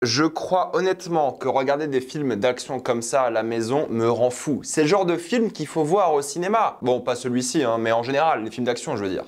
Je crois honnêtement que regarder des films d'action comme ça à la maison me rend fou. C'est le genre de film qu'il faut voir au cinéma. Bon, pas celui-ci, hein, mais en général, les films d'action, je veux dire.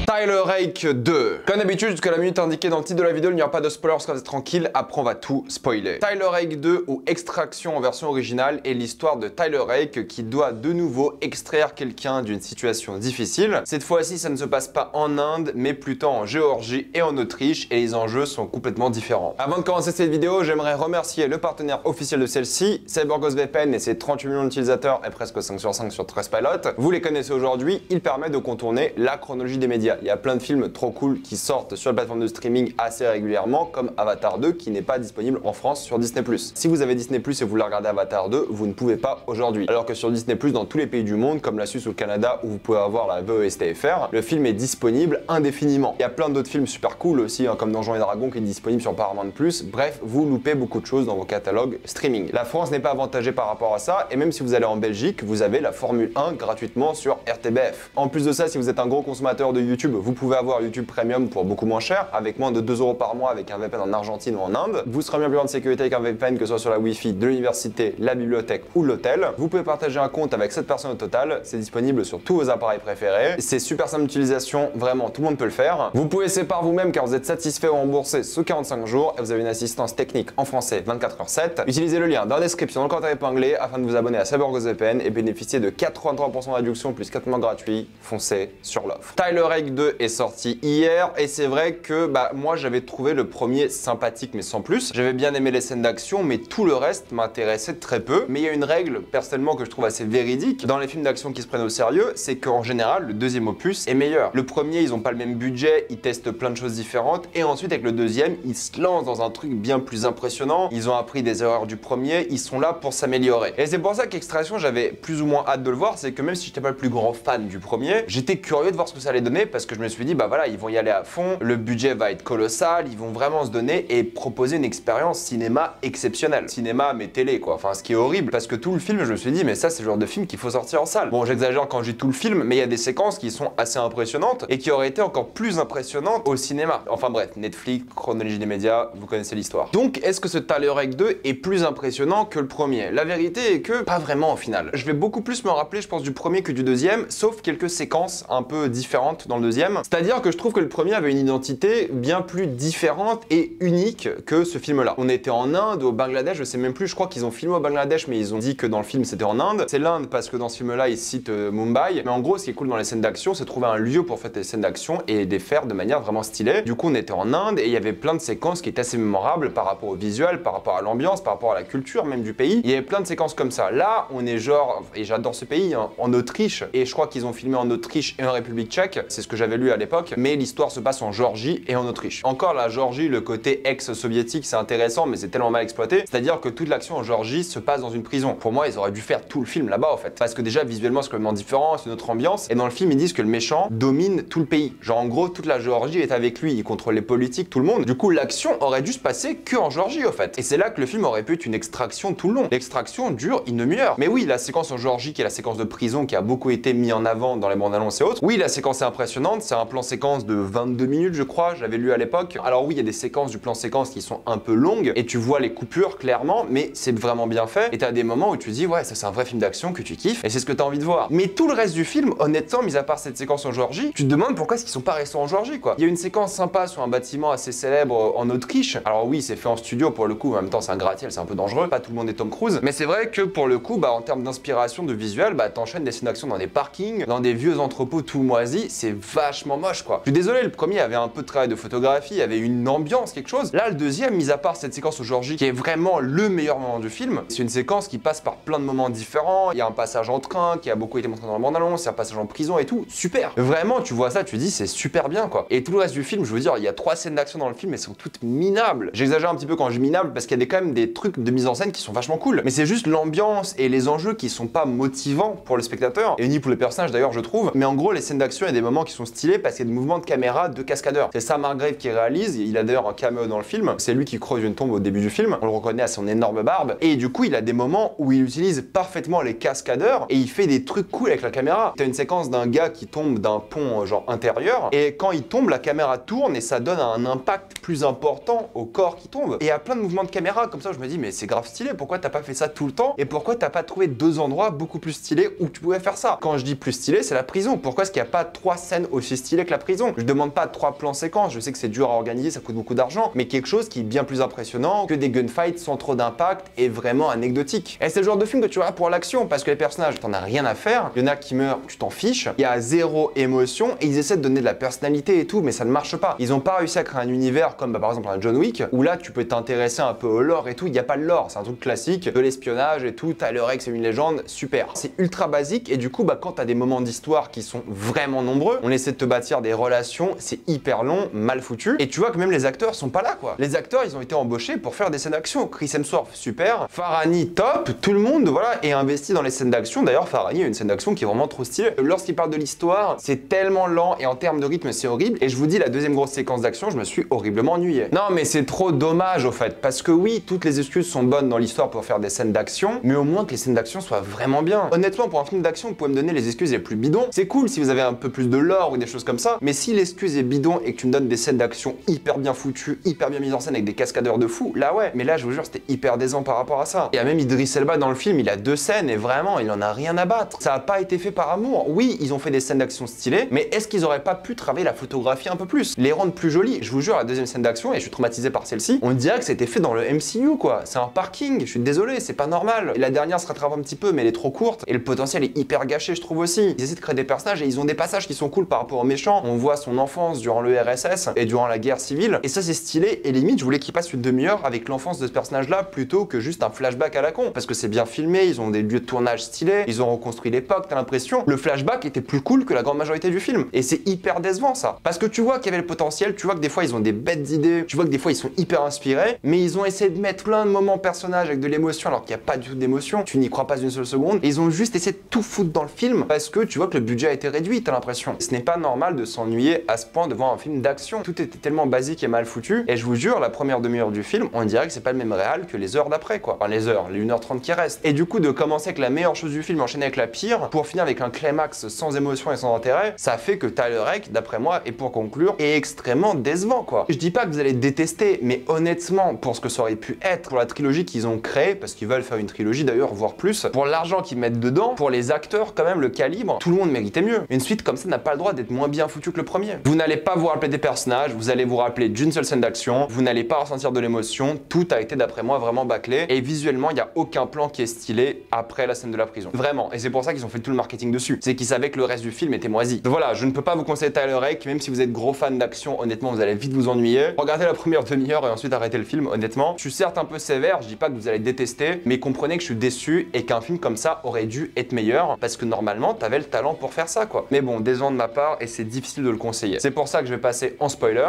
Tyler Rake 2. Comme d'habitude, jusqu'à la minute indiquée dans le titre de la vidéo, il n'y aura pas de spoilers, vous êtes tranquille, après on va tout spoiler. Tyler Rake 2 ou Extraction en version originale est l'histoire de Tyler Rake qui doit de nouveau extraire quelqu'un d'une situation difficile. Cette fois-ci, ça ne se passe pas en Inde, mais plutôt en Géorgie et en Autriche, et les enjeux sont complètement différents. Avant de commencer cette vidéo, j'aimerais remercier le partenaire officiel de celle-ci, CyberGhost VPN et ses 38 millions d'utilisateurs et presque 5 sur 5 sur Trustpilot. Vous les connaissez aujourd'hui, il permet de contourner la chronologie des médias. Il y a plein de films trop cool qui sortent sur la plateforme de streaming assez régulièrement, comme Avatar 2 qui n'est pas disponible en France sur Disney+. Si vous avez Disney+, et vous voulez regarder Avatar 2, vous ne pouvez pas aujourd'hui. Alors que sur Disney+, dans tous les pays du monde, comme la Suisse ou le Canada, où vous pouvez avoir la VOSTFR, le film est disponible indéfiniment. Il y a plein d'autres films super cool aussi, hein, comme Donjons et Dragons qui est disponible sur Paramount+. Bref, vous loupez beaucoup de choses dans vos catalogues streaming. La France n'est pas avantagée par rapport à ça, et même si vous allez en Belgique, vous avez la Formule 1 gratuitement sur RTBF. En plus de ça, si vous êtes un gros consommateur de YouTube, vous pouvez avoir YouTube Premium pour beaucoup moins cher, avec moins de 2 € par mois avec un VPN en Argentine ou en Inde. Vous serez bien plus en sécurité avec un VPN que ce soit sur la Wi-Fi de l'université, la bibliothèque ou l'hôtel. Vous pouvez partager un compte avec 7 personnes au total, c'est disponible sur tous vos appareils préférés. C'est super simple d'utilisation, vraiment tout le monde peut le faire. Vous pouvez essayer par vous-même car vous êtes satisfait ou remboursé sous 45 jours et vous avez une assistance technique en français 24h7. Utilisez le lien dans la description dans le commentaire épinglé afin de vous abonner à CyberGhost VPN et bénéficier de 83% de réduction plus 4 mois gratuits. Foncez sur l'offre. Tyler Rake 2 est sorti hier et c'est vrai que moi j'avais trouvé le premier sympathique mais sans plus. J'avais bien aimé les scènes d'action mais tout le reste m'intéressait très peu. Mais il y a une règle personnellement que je trouve assez véridique dans les films d'action qui se prennent au sérieux, c'est qu'en général le deuxième opus est meilleur. Le premier ils ont pas le même budget, ils testent plein de choses différentes et ensuite avec le deuxième ils se lancent dans un truc bien plus impressionnant. Ils ont appris des erreurs du premier, ils sont là pour s'améliorer. Et c'est pour ça qu'Extraction j'avais plus ou moins hâte de le voir, c'est que même si j'étais pas le plus grand fan du premier, j'étais curieux de voir ce que ça allait donner parce que je me suis dit voilà, ils vont y aller à fond, le budget va être colossal, ils vont vraiment se donner et proposer une expérience cinéma exceptionnelle. Cinéma mais télé quoi, enfin ce qui est horrible parce que tout le film je me suis dit mais ça c'est le genre de film qu'il faut sortir en salle. Bon j'exagère quand je dis tout le film mais il y a des séquences qui sont assez impressionnantes et qui auraient été encore plus impressionnantes au cinéma. Enfin bref, Netflix, chronologie des médias, vous connaissez l'histoire. Donc est-ce que ce Tyler Rake 2 est plus impressionnant que le premier? La vérité est que pas vraiment au final. Je vais beaucoup plus me rappeler je pense du premier que du deuxième, sauf quelques séquences un peu différentes dans le deuxième. C'est-à-dire que je trouve que le premier avait une identité bien plus différente et unique que ce film-là. On était en Inde ou au Bangladesh, je sais même plus, je crois qu'ils ont filmé au Bangladesh, mais ils ont dit que dans le film c'était en Inde. C'est l'Inde parce que dans ce film-là, ils citent Mumbai. Mais en gros, ce qui est cool dans les scènes d'action, c'est trouver un lieu pour faire des scènes d'action et les faire de manière vraiment stylée. Du coup, on était en Inde et il y avait plein de séquences qui étaient assez mémorables par rapport au visuel, par rapport à l'ambiance, par rapport à la culture même du pays. Il y avait plein de séquences comme ça. Là, on est genre, et j'adore ce pays, hein, en Autriche, et je crois qu'ils ont filmé en Autriche et en République tchèque, c'est ce que j'avais lu à l'époque, mais l'histoire se passe en Géorgie et en Autriche. Encore la Géorgie, le côté ex-soviétique, c'est intéressant, mais c'est tellement mal exploité. C'est-à-dire que toute l'action en Géorgie se passe dans une prison. Pour moi, ils auraient dû faire tout le film là-bas, en fait. Parce que déjà, visuellement, c'est complètement différent, c'est une autre ambiance. Et dans le film, ils disent que le méchant domine tout le pays. Genre, en gros, toute la Géorgie est avec lui. Il contrôle les politiques, tout le monde. Du coup, l'action aurait dû se passer que en Géorgie, en fait. Et c'est là que le film aurait pu être une extraction tout le long. L'extraction dure une demi-heure. Mais oui, la séquence en Géorgie, qui est la séquence de prison, qui a beaucoup été mis en avant dans les bandes annonces et autres. Oui, la séquence est impressionnante. C'est un plan séquence de 22 minutes, je crois. J'avais lu à l'époque. Alors oui, il y a des séquences du plan séquence qui sont un peu longues et tu vois les coupures clairement, mais c'est vraiment bien fait. Et t'as des moments où tu te dis ouais, ça c'est un vrai film d'action que tu kiffes et c'est ce que t'as envie de voir. Mais tout le reste du film, honnêtement, mis à part cette séquence en Géorgie, tu te demandes pourquoi est-ce qu'ils sont pas restés en Géorgie quoi. Il y a une séquence sympa sur un bâtiment assez célèbre en Autriche. Alors oui, c'est fait en studio pour le coup, en même temps c'est un gratte-ciel, c'est un peu dangereux. Pas tout le monde est Tom Cruise, mais c'est vrai que pour le coup, en termes d'inspiration de visuel, t'enchaînes des scènes d'action dans des parkings, dans des vieux entrepôts tout moisis, c'est vachement moche quoi. Je suis désolé, le premier avait un peu de travail de photographie, il y avait une ambiance, quelque chose. Là, le deuxième, mis à part cette séquence au Géorgie, qui est vraiment le meilleur moment du film, c'est une séquence qui passe par plein de moments différents. Il y a un passage en train qui a beaucoup été montré dans la bande-annonce, il y a un passage en prison et tout. Super. Vraiment, tu vois ça, tu dis c'est super bien quoi. Et tout le reste du film, je veux dire, il y a 3 scènes d'action dans le film, elles sont toutes minables. J'exagère un petit peu quand je dis minable parce qu'il y a quand même des trucs de mise en scène qui sont vachement cool. Mais c'est juste l'ambiance et les enjeux qui sont pas motivants pour le spectateur et ni pour les personnages d'ailleurs, je trouve. Mais en gros, les scènes d'action, il y a des moments qui sont stylés. stylé parce qu'il y a des mouvements de caméra de cascadeurs. C'est Sam Hargrave qui réalise, il a d'ailleurs un caméo dans le film, c'est lui qui creuse une tombe au début du film, on le reconnaît à son énorme barbe, et du coup il a des moments où il utilise parfaitement les cascadeurs et il fait des trucs cool avec la caméra. T'as une séquence d'un gars qui tombe d'un pont genre intérieur, et quand il tombe, la caméra tourne et ça donne un impact plus important au corps qui tombe. Et il y a plein de mouvements de caméra comme ça, je me dis mais c'est grave stylé, pourquoi t'as pas fait ça tout le temps, et pourquoi t'as pas trouvé deux endroits beaucoup plus stylés où tu pouvais faire ça? Quand je dis plus stylé, c'est la prison. Pourquoi est-ce qu'il n'y a pas 3 scènes aussi stylées que la prison? Je demande pas 3 plans séquences, je sais que c'est dur à organiser, ça coûte beaucoup d'argent, mais quelque chose qui est bien plus impressionnant que des gunfights sans trop d'impact et vraiment anecdotique. Et c'est le genre de film que tu vois pour l'action, parce que les personnages, t'en as rien à faire, il y en a qui meurent, tu t'en fiches, il y a zéro émotion et ils essaient de donner de la personnalité et tout, mais ça ne marche pas. Ils ont pas réussi à créer un univers comme par exemple un John Wick, où là tu peux t'intéresser un peu au lore et tout, il n'y a pas de lore, c'est un truc classique, de l'espionnage et tout, Tyler Rake c'est une légende, super. C'est ultra basique et du coup quand t'as des moments d'histoire qui sont vraiment nombreux, on essaie de te bâtir des relations, c'est hyper long, mal foutu, et tu vois que même les acteurs sont pas là quoi. Les acteurs ils ont été embauchés pour faire des scènes d'action. Chris Hemsworth super, Farhani top, tout le monde voilà est investi dans les scènes d'action. D'ailleurs Farhani a une scène d'action qui est vraiment trop stylée. Lorsqu'il parle de l'histoire, c'est tellement lent et en termes de rythme c'est horrible, et je vous dis la deuxième grosse séquence d'action, je me suis horriblement ennuyé. Non mais c'est trop dommage au fait, parce que oui, toutes les excuses sont bonnes dans l'histoire pour faire des scènes d'action, mais au moins que les scènes d'action soient vraiment bien. Honnêtement, pour un film d'action, vous pouvez me donner les excuses les plus bidons. C'est cool si vous avez un peu plus de lore ou des choses comme ça, mais si l'excuse est bidon et que tu me donnes des scènes d'action hyper bien foutues, hyper bien mises en scène avec des cascadeurs de fou, là ouais, mais là je vous jure c'était hyper décevant par rapport à ça. Il y a même Idris Elba dans le film, il a 2 scènes et vraiment il en a rien à battre. Ça a pas été fait par amour. Oui, ils ont fait des scènes d'action stylées, mais est-ce qu'ils auraient pas pu travailler la photographie un peu plus, les rendre plus jolies? Je vous jure, la deuxième scène d'action, et je suis traumatisé par celle-ci, on dirait que c'était fait dans le MCU quoi. C'est un parking, je suis désolé, c'est pas normal. Et la dernière se rattrape un petit peu, mais elle est trop courte et le potentiel est hyper gâché je trouve aussi. Ils essaient de créer des personnages et ils ont des passages qui sont cool par rapport aux méchants. On voit son enfance durant le RSS et durant la guerre civile, et ça c'est stylé, et limite je voulais qu'il passe une demi-heure avec l'enfance de ce personnage là plutôt que juste un flashback à la con, parce que c'est bien filmé, ils ont des lieux de tournage stylés, ils ont reconstruit l'époque, t'as l'impression. Le flashback était plus cool que la grande majorité du film, et c'est hyper décevant ça, parce que tu vois qu'il y avait le potentiel, tu vois que des fois ils ont des bêtes idées, tu vois que des fois ils sont hyper inspirés, mais ils ont essayé de mettre plein de moments personnages avec de l'émotion alors qu'il n'y a pas du tout d'émotion, tu n'y crois pas une seule seconde, et ils ont juste essayé de tout foutre dans le film parce que tu vois que le budget a été réduit, t'as l'impression. Ce n'est pas normal de s'ennuyer à ce point devant un film d'action. Tout était tellement basique et mal foutu, et je vous jure, la première demi-heure du film, on dirait que c'est pas le même réal que les heures d'après quoi. Enfin les heures, les 1h30 qui restent. Et du coup de commencer avec la meilleure chose du film, enchaîner avec la pire, pour finir avec un climax sans émotion et sans intérêt, ça fait que Tyler Rake, d'après moi, et pour conclure, est extrêmement décevant quoi. Je dis pas que vous allez détester, mais honnêtement, pour ce que ça aurait pu être, pour la trilogie qu'ils ont créée, parce qu'ils veulent faire une trilogie d'ailleurs, voire plus, pour l'argent qu'ils mettent dedans, pour les acteurs quand même, le calibre, tout le monde méritait mieux. Une suite comme ça n'a pas le droit d'être moins bien foutu que le premier. Vous n'allez pas vous rappeler des personnages, vous allez vous rappeler d'une seule scène d'action, vous n'allez pas ressentir de l'émotion, tout a été d'après moi vraiment bâclé, et visuellement il n'y a aucun plan qui est stylé après la scène de la prison. Vraiment, et c'est pour ça qu'ils ont fait tout le marketing dessus, c'est qu'ils savaient que le reste du film était moisi. Donc voilà, je ne peux pas vous conseiller Tyler Rake, même si vous êtes gros fan d'action, honnêtement vous allez vite vous ennuyer. Regardez la première demi-heure et ensuite arrêtez le film, honnêtement. Je suis certes un peu sévère, je dis pas que vous allez détester, mais comprenez que je suis déçu et qu'un film comme ça aurait dû être meilleur, parce que normalement t'avais le talent pour faire ça quoi. Mais bon, décevant de ma part et c'est difficile de le conseiller. C'est pour ça que je vais passer en spoiler.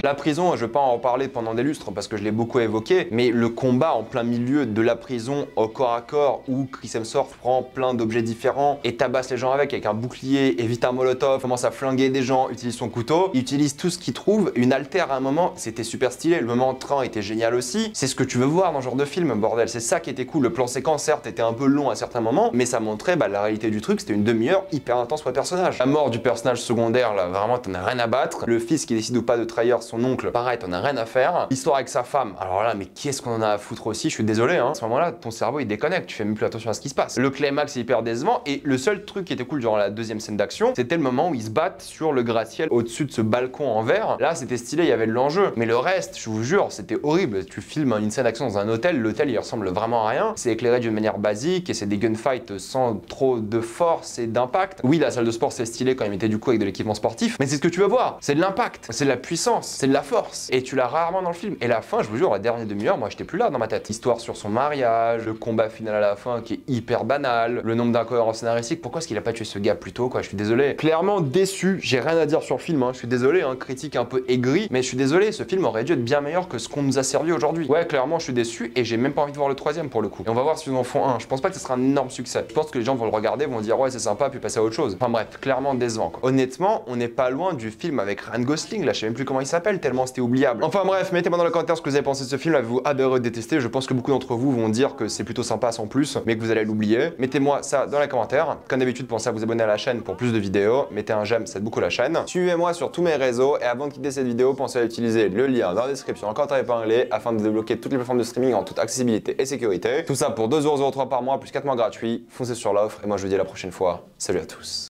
La prison, je vais pas en reparler pendant des lustres parce que je l'ai beaucoup évoqué, mais le combat en plein milieu de la prison au corps à corps où Chris Hemsworth prend plein d'objets différents et tabasse les gens avec un bouclier, évite un molotov, commence à flinguer des gens, utilise son couteau, il utilise tout ce qu'il trouve, une altère à un moment, c'était super stylé, le moment en train était génial aussi, c'est ce que tu veux voir dans ce genre de film, bordel, c'est ça qui était cool, le plan séquence certes était un peu long à certains moments, mais ça montrait la réalité du truc, c'était une demi-heure hyper intense pour le personnage. La mort du personnage secondaire là, vraiment t'en as rien à battre, le fils qui décide ou pas de trahir son oncle, pareil, t'en as rien à faire. L'histoire avec sa femme, alors là, mais qu'est-ce qu'on en a à foutre aussi, je suis désolé, hein. À ce moment-là, ton cerveau il déconnecte, tu fais même plus attention à ce qui se passe. Le climax est hyper décevant, et le seul truc qui était cool durant la deuxième scène d'action, c'était le moment où ils se battent sur le gratte-ciel au-dessus de ce balcon en verre. Là, c'était stylé, il y avait de l'enjeu. Mais le reste, je vous jure, c'était horrible. Tu filmes une scène d'action dans un hôtel, l'hôtel il ressemble vraiment à rien. C'est éclairé d'une manière basique et c'est des gunfights sans trop de force et d'impact. Oui, la salle de sport c'est stylé quand ils mettaient du coup avec de l'équipement sportif, mais c'est ce que tu veux voir, c'est de l'impact, c'est de la puissance. c'est de la force. Et tu l'as rarement dans le film. Et la fin, je vous jure, la dernière demi-heure, moi j'étais plus là dans ma tête. Histoire sur son mariage, le combat final à la fin qui est hyper banal, le nombre d'incohérences scénaristiques. Pourquoi est-ce qu'il a pas tué ce gars plus tôt, quoi? Je suis désolé. Clairement déçu, j'ai rien à dire sur le film, hein. Je suis désolé, hein, critique un peu aigrie, mais je suis désolé, ce film aurait dû être bien meilleur que ce qu'on nous a servi aujourd'hui. Ouais, clairement, je suis déçu et j'ai même pas envie de voir le troisième pour le coup. Et on va voir s'ils en font un. Je pense pas que ce sera un énorme succès. Je pense que les gens vont le regarder, vont dire ouais, c'est sympa, puis passer à autre chose. Enfin bref, clairement décevant, quoi. Honnêtement, on n'est pas loin du film avec Ryan Gosling, là, je sais même plus comment il s'appelle, tellement c'était oubliable. Enfin bref, mettez-moi dans les commentaires ce que vous avez pensé de ce film, avez-vous adoré ou détesté? Je pense que beaucoup d'entre vous vont dire que c'est plutôt sympa sans plus, mais que vous allez l'oublier. Mettez-moi ça dans les commentaires. Comme d'habitude, pensez à vous abonner à la chaîne pour plus de vidéos. Mettez un j'aime, ça aide beaucoup la chaîne. Suivez-moi sur tous mes réseaux et avant de quitter cette vidéo, pensez à utiliser le lien dans la description en commentaire épinglé afin de débloquer toutes les plateformes de streaming en toute accessibilité et sécurité. Tout ça pour 2,03€ par mois plus 4 mois gratuits. Foncez sur l'offre et moi je vous dis à la prochaine fois. Salut à tous.